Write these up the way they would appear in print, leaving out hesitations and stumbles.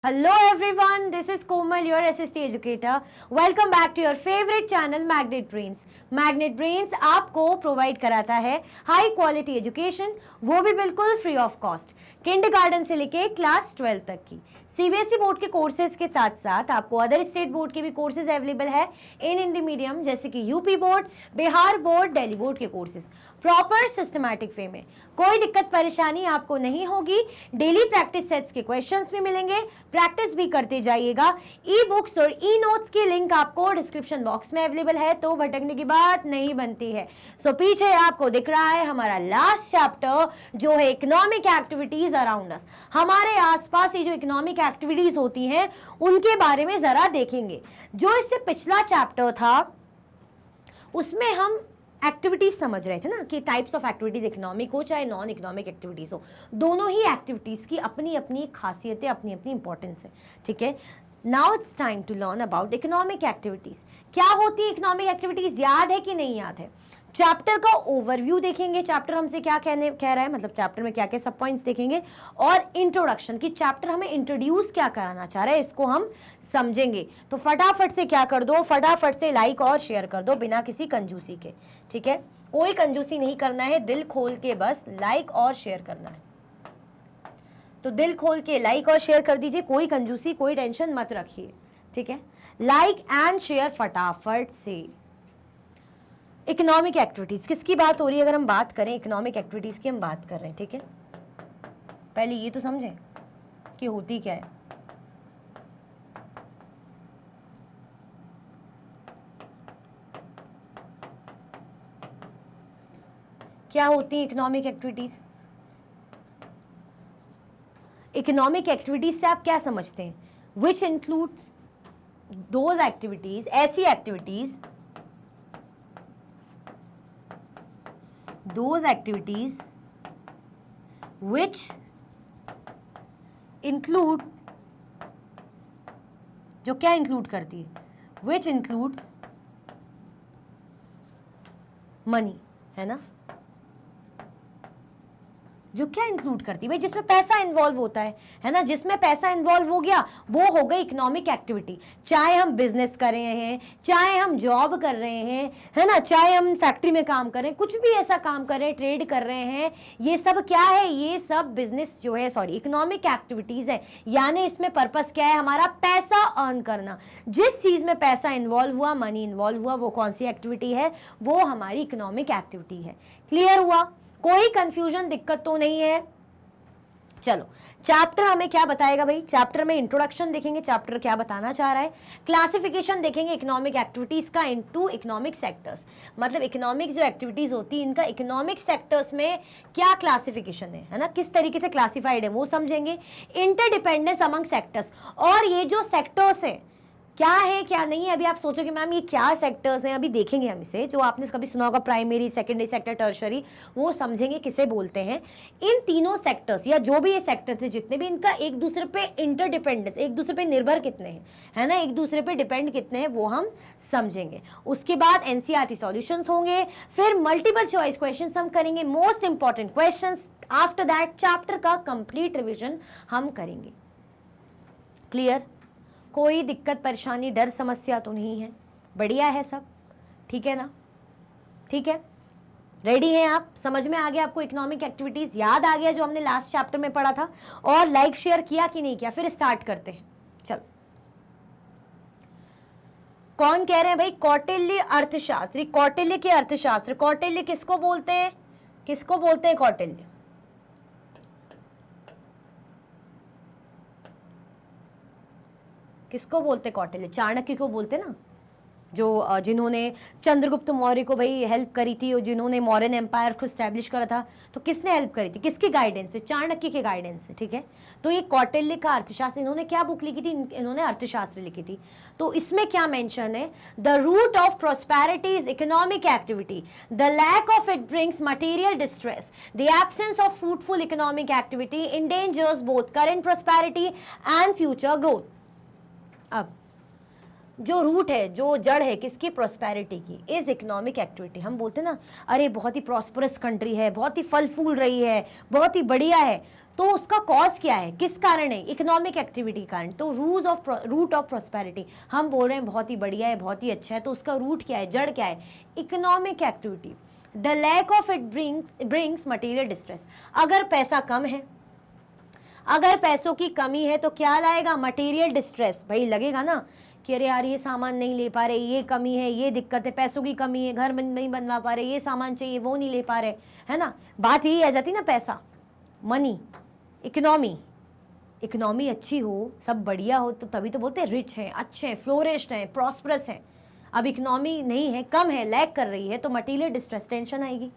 Hello everyone, this is Komal, your SST educator. Welcome back to your favorite channel Magnet Brains. Magnet brains आपको provide कराता है high quality education, वो भी बिल्कुल free of cost. Kindergarten से लेके class 12 तक की सीबीएसई बोर्ड के कोर्सेज के साथ साथ आपको अदर स्टेट बोर्ड के भी कोर्सेज अवेलेबल है इन हिंदी मीडियम, जैसे कि UP board, Bihar board, Delhi board के कोर्सेज प्रॉपर सिस्टमैटिक वे में। कोई दिक्कत परेशानी आपको नहीं होगी। डेली प्रैक्टिस सेट्स के क्वेश्चंस भी मिलेंगे, प्रैक्टिस भी करते जाइएगा। ई बुक्स और ई नोट्स की लिंक आपको डिस्क्रिप्शन बॉक्स में अवेलेबल है, तो भटकने की बात नहीं बनती है। सो पीछे आपको दिख रहा है हमारा लास्ट चैप्टर, जो है इकोनॉमिक एक्टिविटीज अराउंड अस। हमारे आसपास ये जो इकोनॉमिक एक्टिविटीज होती हैं उनके बारे में जरा देखेंगे। जो इससे पिछला चैप्टर था उसमें हम एक्टिविटीज समझ रहे थे ना, कि टाइप्स ऑफ एक्टिविटीज इकोनॉमिक हो चाहे नॉन इकोनॉमिक एक्टिविटीज हो, दोनों ही एक्टिविटीज की अपनी अपनी खासियतें, अपनी अपनी इंपॉर्टेंस है। ठीक है, now it's time to learn about economic activities. क्या होती है इकोनॉमिक एक्टिविटीज, याद है कि नहीं याद है? चैप्टर का ओवरव्यू देखेंगे, चैप्टर हमसे क्या कह रहा है, मतलब चैप्टर में क्या क्या सब पॉइंट्स देखेंगे, और इंट्रोडक्शन की चैप्टर हमें इंट्रोड्यूस क्या कराना चाह रहा है इसको हम समझेंगे। तो फटाफट से क्या कर दो, फटाफट से लाइक और शेयर कर दो बिना किसी कंजूसी के। ठीक है, कोई कंजूसी नहीं करना है, दिल खोल के बस लाइक और शेयर करना है। तो दिल खोल के लाइक और शेयर कर दीजिए, कोई कंजूसी कोई टेंशन मत रखिए। ठीक है, लाइक एंड शेयर फटाफट से। इकोनॉमिक एक्टिविटीज किसकी बात हो रही है? अगर हम बात करें इकोनॉमिक एक्टिविटीज की, हम बात कर रहे हैं। ठीक है, पहले ये तो समझें कि होती क्या है। क्या होती है इकोनॉमिक एक्टिविटीज? इकोनॉमिक एक्टिविटीज से आप क्या समझते हैं? विच इंक्लूड दोज एक्टिविटीज, ऐसी activities, those activities which include, जो क्या इंक्लूड करती है? which includes money, है ना? जो क्या इंक्लूड करती है भाई, जिसमें पैसा इन्वॉल्व होता है ना? जिसमें पैसा इन्वॉल्व हो गया वो हो गई इकोनॉमिक एक्टिविटी। चाहे हम बिजनेस कर रहे हैं, चाहे हम जॉब कर रहे हैं, है ना, चाहे हम फैक्ट्री में काम कर रहे हैं, कुछ भी ऐसा काम कर रहे हैं, ट्रेड कर रहे हैं, ये सब क्या है? ये सब बिजनेस जो है, सॉरी, इकोनॉमिक एक्टिविटीज है। यानी इसमें पर्पस क्या है? हमारा पैसा अर्न करना। जिस चीज में पैसा इन्वॉल्व हुआ, मनी इन्वॉल्व हुआ, वो कौन सी एक्टिविटी है? वो हमारी इकोनॉमिक एक्टिविटी है। क्लियर हुआ? कोई कंफ्यूजन, दिक्कत तो नहीं है? चलो, चैप्टर हमें क्या बताएगा भाई? चैप्टर में इंट्रोडक्शन देखेंगे, चैप्टर क्या बताना चाह रहा है। क्लासिफिकेशन देखेंगे इकोनॉमिक एक्टिविटीज का इनटू इकोनॉमिक सेक्टर्स, मतलब इकोनॉमिक जो एक्टिविटीज होती है इनका इकोनॉमिक सेक्टर्स में क्या क्लासिफिकेशन है ना, किस तरीके से क्लासिफाइड है वो समझेंगे। इंटरडिपेंडेंस अमंग सेक्टर्स, और ये जो सेक्टर्स है क्या है क्या नहीं है। अभी आप सोचोगे मैम ये क्या सेक्टर्स हैं, अभी देखेंगे हम इसे। जो आपने कभी सुना होगा प्राइमरी, सेकेंडरी सेक्टर, टर्शरी, वो समझेंगे किसे बोलते हैं। इन तीनों सेक्टर्स या जो भी ये सेक्टर्स हैं जितने भी, इनका एक दूसरे पे इंटरडिपेंडेंस, एक दूसरे पे निर्भर कितने हैं, है ना, एक दूसरे पे डिपेंड कितने हैं, वो हम समझेंगे। उसके बाद एनसीईआरटी सॉल्यूशंस होंगे, फिर मल्टीपल चॉइस क्वेश्चन हम करेंगे, most important question. After that chapter का कंप्लीट रिविजन हम करेंगे। क्लियर? कोई दिक्कत परेशानी, डर, समस्या तो नहीं है? बढ़िया है सब? ठीक है ना? ठीक है, रेडी हैं आप? समझ में आ गया आपको इकोनॉमिक एक्टिविटीज? याद आ गया जो हमने लास्ट चैप्टर में पढ़ा था? और लाइक शेयर किया कि नहीं किया? फिर स्टार्ट करते हैं। चलो, कौन कह रहे हैं भाई? कौटिल्य अर्थशास्त्री। कौटिल्य के अर्थशास्त्र, कौटिल्य किसको बोलते हैं? किसको बोलते हैं कौटिल्य? किसको बोलते? कौटिल्य चाणक्य को बोलते ना, जो जिन्होंने चंद्रगुप्त मौर्य को भाई हेल्प करी थी, और जिन्होंने मौर्यन एम्पायर को स्टैब्लिश करा था। तो किसने हेल्प करी थी? किसके गाइडेंस से? चाणक्य के गाइडेंस से। ठीक है, तो ये कौटिल्य का अर्थशास्त्र, इन्होंने क्या बुक लिखी थी? इन्होंने अर्थशास्त्र लिखी थी। तो इसमें क्या मेंशन है? The root of prosperity is economic activity, the lack of it brings material distress, the absence of fruitful economic activity endangers both current prosperity and future growth. अब जो रूट है, जो जड़ है किसकी, प्रोस्पेरिटी की, इज इकोनॉमिक एक्टिविटी। हम बोलते हैं ना, अरे बहुत ही प्रॉस्परस कंट्री है, बहुत ही फल फूल रही है, बहुत ही बढ़िया है, तो उसका कॉज क्या है, किस कारण है, इकोनॉमिक एक्टिविटी कारण। तो रूट ऑफ प्रोस्पेरिटी, हम बोल रहे हैं बहुत ही बढ़िया है, बहुत ही अच्छा है, तो उसका रूट क्या है, जड़ क्या है, economic activity. The lack of it brings material distress. अगर पैसा कम है, अगर पैसों की कमी है तो क्या लाएगा, मटेरियल डिस्ट्रेस। भाई लगेगा ना कि अरे यार ये सामान नहीं ले पा रहे, ये कमी है, ये दिक्कत है, पैसों की कमी है, घर में नहीं बनवा पा रहे, ये सामान चाहिए, वो नहीं ले पा रहे, है ना। बात यही आ जाती ना, पैसा, मनी, इकोनॉमी। इकोनॉमी अच्छी हो, सब बढ़िया हो, तो तभी तो बोलते हैं रिच है, अच्छे हैं, फ्लोरिश्ड हैं, प्रॉस्परस हैं। अब इकोनॉमी नहीं है, कम है, लैक कर रही है, तो मटीरियल डिस्ट्रेस, टेंशन आएगी।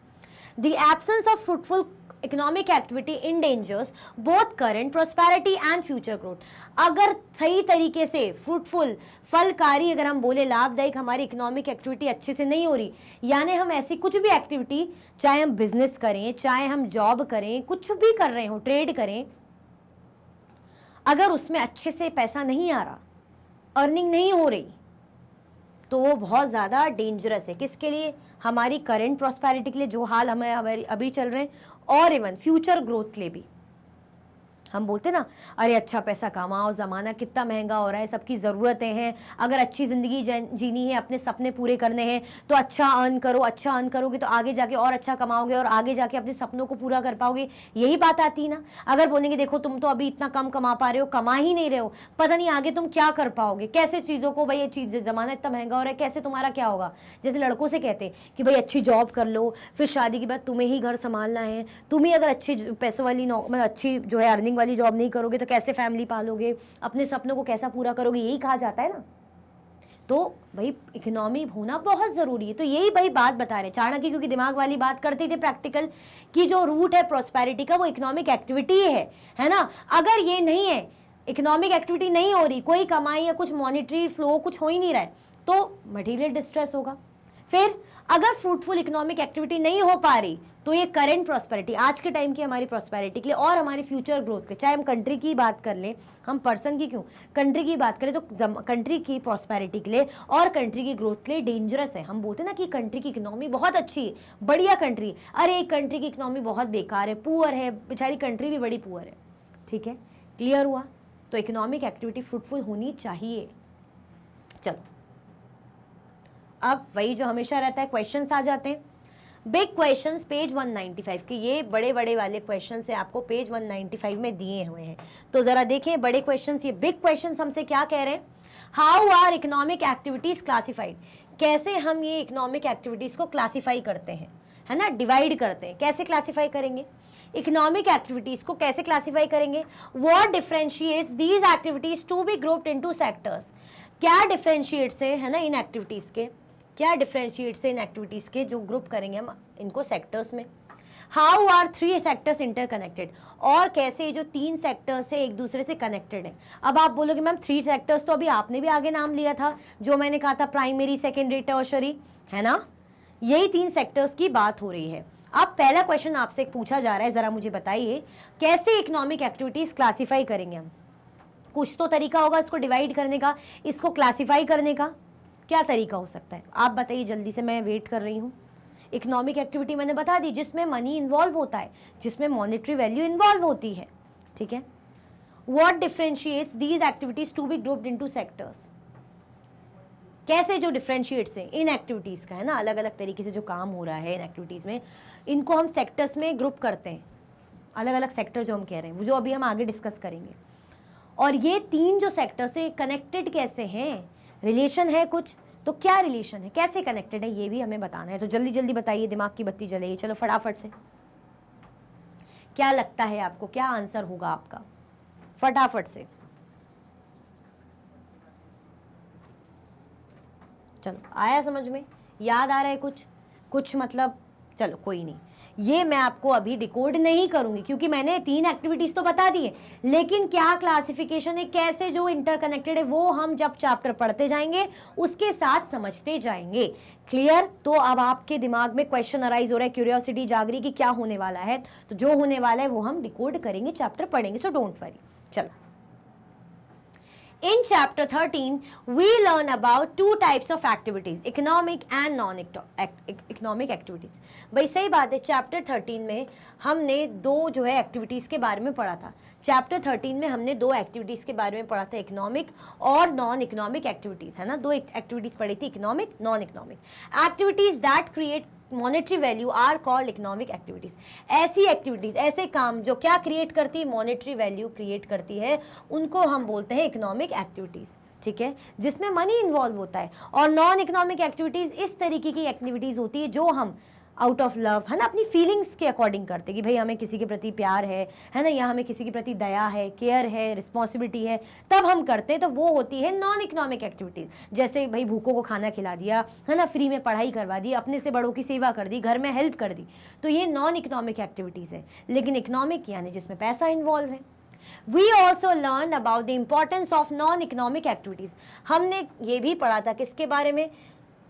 The absence of fruitful economic activity endangers both current prosperity and future growth. अगर सही तरीके से फ्रूटफुल, फलकारी, अगर हम बोले लाभदायक हमारी इकोनॉमिक एक्टिविटी अच्छे से नहीं हो रही, यानी हम ऐसी कुछ भी एक्टिविटी, चाहे हम बिजनेस करें, चाहे हम जॉब करें, कुछ भी कर रहे हो, ट्रेड करें, अगर उसमें अच्छे से पैसा नहीं आ रहा, अर्निंग नहीं हो रही, तो वो बहुत ज़्यादा डेंजरस है। किसके लिए, हमारी करंट प्रॉस्पेरिटी के लिए, जो हाल हमें अभी चल रहे हैं, और इवन फ्यूचर ग्रोथ के लिए भी। हम बोलते ना, अरे अच्छा पैसा कमाओ, ज़माना कितना महंगा हो रहा है, सबकी ज़रूरतें हैं, अगर अच्छी ज़िंदगी जीनी है, अपने सपने पूरे करने हैं, तो अच्छा अर्न करो, अच्छा अर्न करोगे तो आगे जाके और अच्छा कमाओगे और आगे जाके अपने सपनों को पूरा कर पाओगे, यही बात आती है ना। अगर बोलेंगे देखो तुम तो अभी इतना कम कमा पा रहे हो, कमा ही नहीं रहे हो, पता नहीं आगे तुम क्या कर पाओगे, कैसे चीज़ों को, भाई ये चीज़, ज़माना इतना महंगा हो रहा है, कैसे तुम्हारा क्या होगा। जैसे लड़कों से कहते कि भाई अच्छी जॉब कर लो, फिर शादी के बाद तुम्हें ही घर संभालना है, तुम ही अगर अच्छी पैसों वाली मतलब अच्छी जो है अर्निंग वाली जॉब नहीं करोगे तो कैसे फैमिली पालोगे, अपने सपनों को कैसा पूरा करोगे, यही कहा जाता है ना। तो भाई इकोनॉमी होना बहुत जरूरी है। तो यही भाई बात बता रहे चाणक्य, क्योंकि दिमाग वाली बात करते थे प्रैक्टिकल, कि जो रूट है प्रोस्पेरिटी का वो इकोनॉमिक एक्टिविटी है ना। अगर ये नहीं है, इकोनॉमिक एक्टिविटी नहीं हो रही, कोई कमाई या कुछ मॉनिटरी फ्लो कुछ हो ही नहीं रहा है, तो मटेरियल डिस्ट्रेस होगा। फिर अगर फ्रूटफुल इकोनॉमिक एक्टिविटी नहीं हो पा रही, तो ये करंट प्रॉस्पेरिटी, आज के टाइम की हमारी प्रॉस्पेरिटी के लिए और हमारी फ्यूचर ग्रोथ के, चाहे हम कंट्री की बात कर लें, हम पर्सन की क्यों, कंट्री की बात करें, तो कंट्री की प्रॉस्पेरिटी के लिए और कंट्री की ग्रोथ के लिए डेंजरस है। हम बोलते हैं ना कि कंट्री की इकोनॉमी बहुत अच्छी है, बढ़िया कंट्री, अरे एक कंट्री की इकोनॉमी बहुत बेकार है, पुअर है, बेचारी कंट्री भी बड़ी पुअर है। ठीक है, क्लियर हुआ। तो इकोनॉमिक एक्टिविटी फ्रूटफुल होनी चाहिए। चलो, अब वही जो हमेशा रहता है, क्वेश्चंस आ जाते हैं। बिग क्वेश्चंस पेज 195 के, ये बड़े बड़े वाले क्वेश्चंस है, आपको पेज 195 में दिए हुए हैं। तो जरा देखें बड़े क्वेश्चंस, ये बिग क्वेश्चंस हमसे क्या कह रहे हैं, how are economic activities classified. कैसे हम ये इकोनॉमिक एक्टिविटीज को क्लासीफाई करते हैं, है ना, डिवाइड करते हैं। कैसे क्लासीफाई करेंगे इकोनॉमिक एक्टिविटीज को, कैसे क्लासीफाई करेंगे, what differentiates these activities to be grouped into sectors. क्या डिफरेंशिएट्स है ना इन एक्टिविटीज के, क्या डिफरेंशिएट से इन एक्टिविटीज के, जो ग्रुप करेंगे हम इनको सेक्टर्स में। हाउ आर 3 सेक्टर्स इंटरकनेक्टेड, और कैसे जो 3 सेक्टर्स है एक दूसरे से कनेक्टेड है। अब आप बोलोगे मैम 3 सेक्टर्स तो अभी आपने भी आगे नाम लिया था, जो मैंने कहा था प्राइमरी, सेकेंडरी, टर्शरी, है ना, यही 3 सेक्टर्स की बात हो रही है। अब पहला क्वेश्चन आपसे पूछा जा रहा है, जरा मुझे बताइए कैसे इकोनॉमिक एक्टिविटीज क्लासीफाई करेंगे हम। कुछ तो तरीका होगा इसको डिवाइड करने का, इसको क्लासीफाई करने का, क्या तरीका हो सकता है आप बताइए जल्दी से, मैं वेट कर रही हूँ। इकोनॉमिक एक्टिविटी मैंने बता दी, जिसमें मनी इन्वॉल्व होता है, जिसमें मॉनेटरी वैल्यू इन्वॉल्व होती है। ठीक है, what differentiates these activities to be grouped into sectors. कैसे जो डिफरेंशिएट्स हैं इन एक्टिविटीज का, है ना, अलग अलग तरीके से जो काम हो रहा है इन एक्टिविटीज में, इनको हम सेक्टर्स में ग्रुप करते हैं। अलग अलग सेक्टर जो हम कह रहे हैं, वो जो अभी हम आगे डिस्कस करेंगे। और ये 3 जो सेक्टर से कनेक्टेड कैसे हैं, रिलेशन है कुछ, तो क्या रिलेशन है, कैसे कनेक्टेड है, ये भी हमें बताना है। तो जल्दी जल्दी बताइए, दिमाग की बत्ती जलेगी। चलो फटाफट से, क्या लगता है आपको, क्या आंसर होगा आपका, फटाफट से। चलो आया समझ में, याद आ रहा है कुछ मतलब, चलो कोई नहीं, ये मैं आपको अभी डिकोड नहीं करूंगी, क्योंकि मैंने 3 एक्टिविटीज तो बता दी है, लेकिन क्या क्लासिफिकेशन है, कैसे जो इंटरकनेक्टेड है, वो हम जब चैप्टर पढ़ते जाएंगे उसके साथ समझते जाएंगे। क्लियर। तो अब आपके दिमाग में क्वेश्चन अराइज हो रहा है, क्यूरियोसिटी जाग रही कि क्या होने वाला है, तो जो होने वाला है वो हम डिकोड करेंगे, चैप्टर पढ़ेंगे, सो डोंट वरी। चलो, In chapter 13, we learn about two types of activities, economic and non-economic activities. भाई सही बात है, चैप्टर 13 में हमने दो जो है एक्टिविटीज़ के बारे में पढ़ा था. चैप्टर 13 में हमने दो एक्टिविटीज़ के बारे में पढ़ा था, इकोनॉमिक और नॉन इकोनॉमिक एक्टिविटीज़, है ना. दो एक्टिविटीज़ पढ़ी थी, economic, non economic. Activities that create monetary value are called economic activities. ऐसी एक्टिविटीज, ऐसे काम जो क्या क्रिएट करती है, मॉनेटरी वैल्यू क्रिएट करती है, उनको हम बोलते हैं इकोनॉमिक एक्टिविटीज. ठीक है, जिसमें मनी इन्वॉल्व होता है. और नॉन इकोनॉमिक एक्टिविटीज इस तरीके की एक्टिविटीज होती है जो हम आउट ऑफ लव, है ना, अपनी फीलिंग्स के अकॉर्डिंग करते कि भाई हमें किसी के प्रति प्यार है ना, या हमें किसी के प्रति दया है, केयर है, रिस्पॉन्सिबिलिटी है, तब हम करते हैं. तो वो होती है नॉन इकोनॉमिक एक्टिविटीज़. जैसे भाई भूखों को खाना खिला दिया, है ना, फ्री में पढ़ाई करवा दी, अपने से बड़ों की सेवा कर दी, घर में हेल्प कर दी, तो ये नॉन इकोनॉमिक एक्टिविटीज़ है. लेकिन इकोनॉमिक यानी जिसमें पैसा इन्वॉल्व है. We also learn about the importance of non-economic activities. हमने ये भी पढ़ा था किसके बारे में,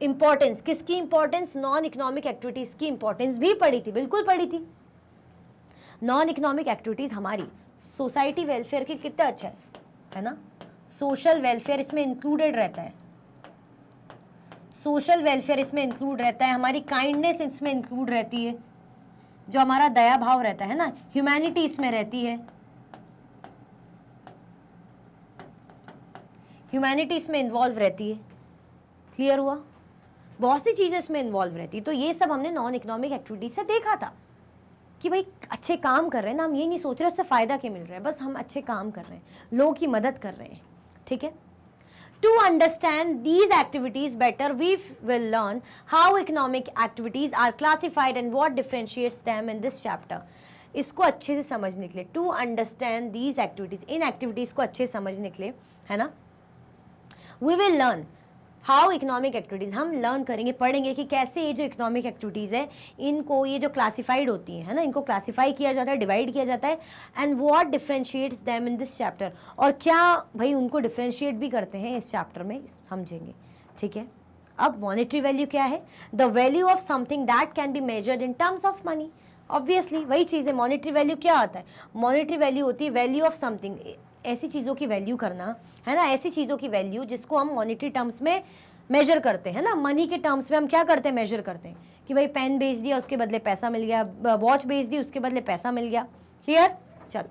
इंपॉर्टेंस, किसकी इंपॉर्टेंस, नॉन इकोनॉमिक एक्टिविटीज की इंपॉर्टेंस भी पढ़ी थी, बिल्कुल पढ़ी थी. नॉन इकोनॉमिक एक्टिविटीज हमारी सोसाइटी वेलफेयर के कितना अच्छा है ना. सोशल वेलफेयर इसमें इंक्लूडेड रहता है, सोशल वेलफेयर इसमें इंक्लूड रहता है, हमारी काइंडनेस इसमें इंक्लूड रहती है, जो हमारा दया भाव रहता है ना, ह्यूमैनिटी इसमें रहती है, ह्यूमैनिटी इसमें इन्वॉल्व रहती है. क्लियर हुआ, बहुत सी चीज़ें इसमें इन्वॉल्व रहती. तो ये सब हमने नॉन इकोनॉमिक एक्टिविटीज से देखा था कि भाई अच्छे काम कर रहे हैं ना, हम ये नहीं सोच रहे उससे फ़ायदा क्या मिल रहा है, बस हम अच्छे काम कर रहे हैं, लोगों की मदद कर रहे हैं. ठीक है. To understand these activities better we will learn how economic activities are classified and what differentiates them in this chapter. इसको अच्छे से समझने के लिए, टू अंडरस्टैंड दीज एक्टिविटीज़, इन एक्टिविटीज़ को अच्छे से समझने के लिए, है ना, we will learn how economic activities, हम लर्न करेंगे, पढ़ेंगे कि कैसे ये जो इकोनॉमिक एक्टिविटीज़ है इनको, ये जो क्लासिफाइड होती हैं, है ना, इनको क्लासिफाई किया जाता है, डिवाइड किया जाता है, and what differentiates them in this chapter, और क्या भाई उनको डिफरेंशिएट भी करते हैं इस चैप्टर में, समझेंगे. ठीक है. अब मॉनेटरी वैल्यू क्या है, the value of something that can be measured in terms of money. Obviously वही चीज़ है. मॉनेटरी वैल्यू क्या आता है, मॉनेटरी वैल्यू होती है वैल्यू ऑफ समथिंग, ऐसी चीज़ों की वैल्यू करना, है ना, ऐसी चीज़ों की वैल्यू जिसको हम मॉनेटरी टर्म्स में मेजर करते हैं ना. मनी के टर्म्स में हम क्या करते हैं, मेजर करते हैं कि भाई पेन बेच दिया उसके बदले पैसा मिल गया, वॉच बेच दी उसके बदले पैसा मिल गया. क्लियर. चलो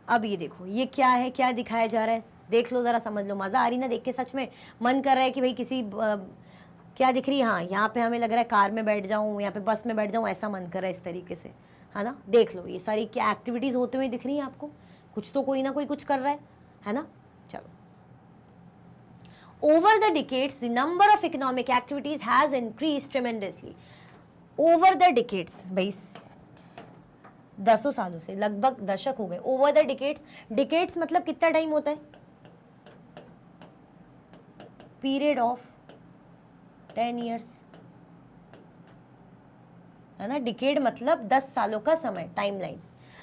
अब ये देखो, ये क्या है, क्या दिखाया जा रहा है, देख लो ज़रा, समझ लो. मज़ा आ रही ना देख के, सच में मन कर रहा है कि भाई किसी क्या दिख रही है, हाँ यहाँ पे हमें लग रहा है कार में बैठ जाऊँ, यहाँ पे बस में बैठ जाऊँ, ऐसा मन कर रहा है इस तरीके से, है ना. देख लो ये सारी क्या एक्टिविटीज़ होते हुए दिख रही हैं आपको, कुछ तो कोई ना कोई कुछ कर रहा है ना. चलो. Over the decades, the number of economic activities has increased tremendously. Over the decades, भाई दसों सालों से, लगभग दशक हो गए. Over the decades, decades मतलब कितना टाइम होता है, पीरियड ऑफ 10 years, है ना. डिकेड मतलब 10 सालों का समय, timeline.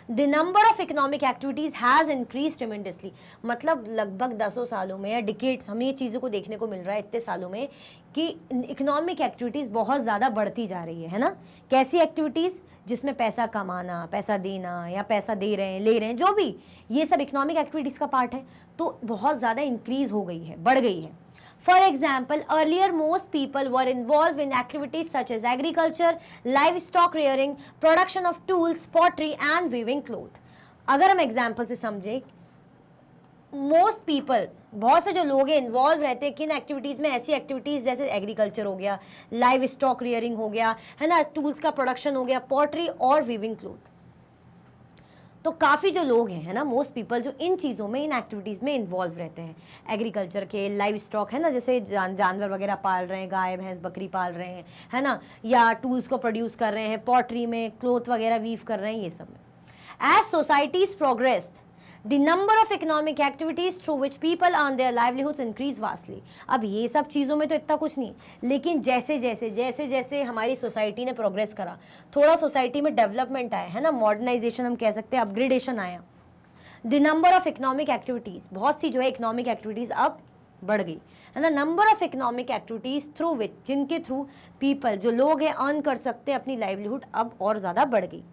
The number of economic activities has increased tremendously. मतलब लगभग 10 सालों में या डिकेड्स हमें ये चीज़ों को देखने को मिल रहा है इतने सालों में कि इकोनॉमिक एक्टिविटीज़ बहुत ज़्यादा बढ़ती जा रही है ना. कैसी एक्टिविटीज़, जिसमें पैसा कमाना, पैसा देना, या पैसा दे रहे हैं, ले रहे हैं, जो भी, ये सब इकोनॉमिक एक्टिविटीज़ का पार्ट है. तो बहुत ज़्यादा इंक्रीज़ हो गई है, बढ़ गई है. For example, earlier most people were involved in activities such as agriculture, livestock rearing, production of tools, pottery and weaving cloth. अगर हम एग्जाम्पल से समझें, मोस्ट पीपल, बहुत से जो लोग हैं इन्वॉल्व रहते हैं किन एक्टिविटीज़ में, ऐसी एक्टिविटीज़ जैसे एग्रीकल्चर हो गया, लाइव स्टॉक रियरिंग हो गया, है ना, टूल्स का प्रोडक्शन हो गया, पॉटरी और वीविंग क्लोथ. तो काफ़ी जो लोग हैं, है ना, मोस्ट पीपल जो इन चीज़ों में, इन एक्टिविटीज़ में इन्वॉल्व रहते हैं. एग्रीकल्चर के, लाइव स्टॉक, है ना, जैसे जानवर वगैरह पाल रहे हैं, गाय भैंस बकरी पाल रहे हैं, है ना, या टूल्स को प्रोड्यूस कर रहे हैं, पॉटरी में क्लोथ वगैरह वीव कर रहे हैं, ये सब में. As societies progressed, the number of economic activities through which people earn their livelihoods increase vastly. अब ये सब चीज़ों में तो इतना कुछ नहीं, लेकिन जैसे जैसे जैसे जैसे हमारी सोसाइटी ने प्रोग्रेस करा, थोड़ा सोसाइटी में डेवलपमेंट आया, है ना, मॉडर्नाइजेशन हम कह सकते हैं, अपग्रेडेशन आया, the number of economic activities, बहुत सी जो है इकोनॉमिक एक्टिविटीज़ अब बढ़ गई, है ना. Number of economic activities through which, जिनके थ्रू पीपल, जो लोग हैं, अर्न कर सकते हैं अपनी लाइवलीहुड, अब और ज़्यादा बढ़ गई,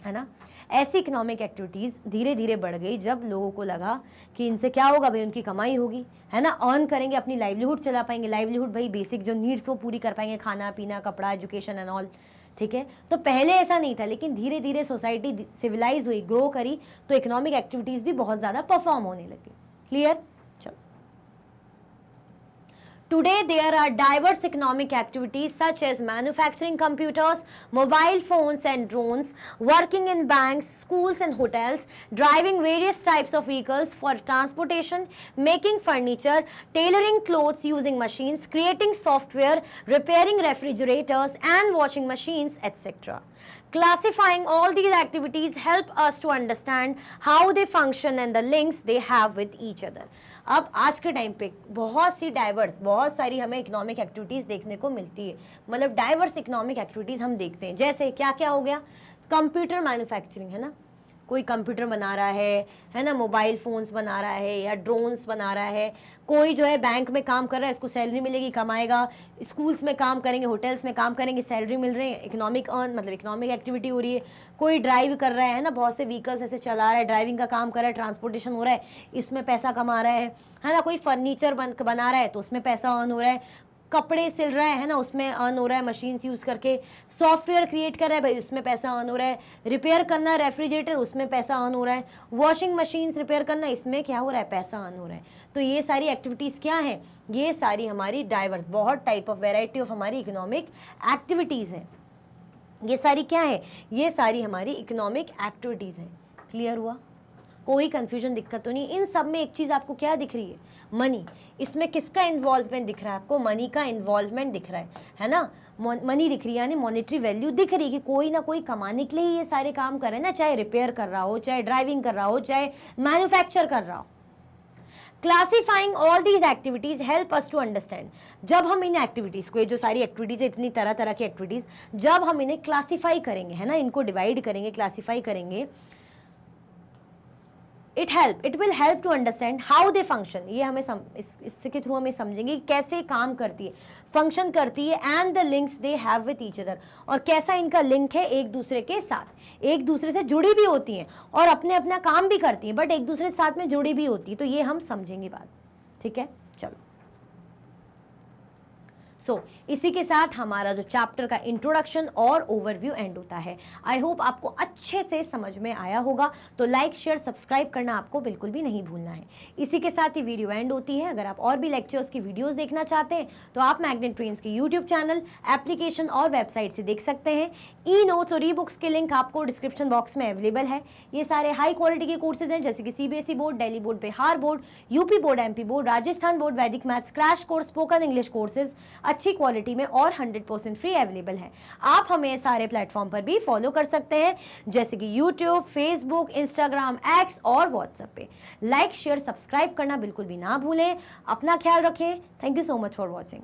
है ना. ऐसी इकोनॉमिक एक्टिविटीज़ धीरे धीरे बढ़ गई जब लोगों को लगा कि इनसे क्या होगा भाई, उनकी कमाई होगी, है ना, अर्न करेंगे, अपनी लाइवलीहुड चला पाएंगे। लाइवलीहुड भाई बेसिक जो नीड्स वो पूरी कर पाएंगे, खाना पीना कपड़ा एजुकेशन एंड ऑल, ठीक है। तो पहले ऐसा नहीं था, लेकिन धीरे धीरे सोसाइटी सिविलाइज हुई, ग्रो करी, तो इकोनॉमिक एक्टिविटीज़ भी बहुत ज़्यादा परफॉर्म होने लगी। क्लियर? चलो, today there are diverse economic activities such as manufacturing computers, mobile phones and drones, working in banks, schools and hotels, driving various types of vehicles for transportation, making furniture, tailoring clothes using machines, creating software, repairing refrigerators and washing machines, etc. Classifying all these activities help us to understand how they function and the links they have with each other. अब आज के time पे बहुत सारी हमें economic activities देखने को मिलती है, मतलब डाइवर्स इकोनॉमिक एक्टिविटीज़ हम देखते हैं। जैसे क्या क्या हो गया, कंप्यूटर मैन्युफैक्चरिंग, है ना, कोई कंप्यूटर बना रहा है ना, मोबाइल फ़ोन्स बना रहा है या ड्रोन्स बना रहा है, कोई जो है बैंक में काम कर रहा है, इसको सैलरी मिलेगी, कमाएगा, स्कूल्स में काम करेंगे, होटल्स में काम करेंगे, सैलरी मिल रही है, इकोनॉमिक मतलब इकोनॉमिक एक्टिविटी हो रही है। कोई ड्राइव कर रहा है ना, बहुत से व्हीकल्स ऐसे चला रहा है, ड्राइविंग का काम कर रहा है, ट्रांसपोर्टेशन हो रहा है, इसमें पैसा कमा रहा है ना। कोई फर्नीचर बना रहा है तो उसमें पैसा अर्न हो रहा है, कपड़े सिल रहा है ना, उसमें अर्न हो रहा है मशीन्स यूज़ करके, सॉफ्टवेयर क्रिएट कर रहा है भाई, उसमें पैसा अर्न हो रहा है, रिपेयर करना है रेफ्रिजरेटर, उसमें पैसा अर्न हो रहा है, वॉशिंग मशीन्स रिपेयर करना, इसमें क्या हो रहा है, पैसा अर्न हो रहा है। तो ये सारी एक्टिविटीज़ क्या हैं, ये सारी हमारी डाइवर्स, बहुत टाइप ऑफ वेराइटी ऑफ हमारी इकोनॉमिक एक्टिविटीज़ हैं। ये सारी क्या है, ये सारी हमारी इकोनॉमिक एक्टिविटीज़ हैं। क्लियर हुआ? कोई कंफ्यूजन, दिक्कत तो नहीं? इन सब में एक चीज़ आपको क्या दिख रही है, मनी। इसमें किसका इन्वॉल्वमेंट दिख रहा है आपको? मनी का इन्वॉल्वमेंट दिख रहा है ना, मनी दिख रही है, यानी मॉनेटरी वैल्यू दिख रही है कि कोई ना कोई कमाने के लिए ही ये सारे काम कर रहे हैं ना, चाहे रिपेयर कर रहा हो, चाहे ड्राइविंग कर रहा हो, चाहे मैन्युफैक्चर कर रहा हो। Classifying all these activities help us to understand. जब हम इन एक्टिविटीज़ को, ये जो सारी एक्टिविटीज़ है, इतनी तरह तरह की एक्टिविटीज़, जब हम इन्हें क्लासीफाई करेंगे, है ना, इनको डिवाइड करेंगे, क्लासीफाई करेंगे, it will help to understand how they function. ये हमें इसके थ्रू हमें समझेंगे कि कैसे काम करती है, फंक्शन करती है, and the links they have with each other, और कैसा इनका लिंक है एक दूसरे के साथ, एक दूसरे से जुड़ी भी होती हैं और अपने अपना काम भी करती हैं, बट एक दूसरे के साथ में जुड़ी भी होती है। तो ये हम समझेंगे बात, ठीक है। चलो, इसी के साथ हमारा जो चैप्टर का इंट्रोडक्शन और ओवरव्यू एंड होता है। आई होप आपको अच्छे से समझ में आया होगा। तो लाइक शेयर सब्सक्राइब करना आपको बिल्कुल भी नहीं भूलना है। इसी के साथ ही वीडियो एंड होती है। अगर आप और भी लेक्चर्स की वीडियोस देखना चाहते हैं तो आप मैग्नेट ट्रेंड्स के यूट्यूब चैनल, एप्लीकेशन और वेबसाइट से देख सकते हैं। ई नोट्स और ई बुक्स के लिंक आपको डिस्क्रिप्शन बॉक्स में अवेलेबल है। ये सारे हाई क्वालिटी के कोर्सेज हैं, जैसे कि CBSE board, Delhi board, Bihar board, UP board, MP board, Rajasthan board, Vedic maths crash course, spoken English courses अच्छी क्वालिटी में और 100% फ्री अवेलेबल है। आप हमें सारे प्लेटफॉर्म पर भी फॉलो कर सकते हैं, जैसे कि यूट्यूब, फेसबुक, इंस्टाग्राम, एक्स और व्हाट्सएप पे। लाइक शेयर सब्सक्राइब करना बिल्कुल भी ना भूलें। अपना ख्याल रखें। Thank you so much for watching.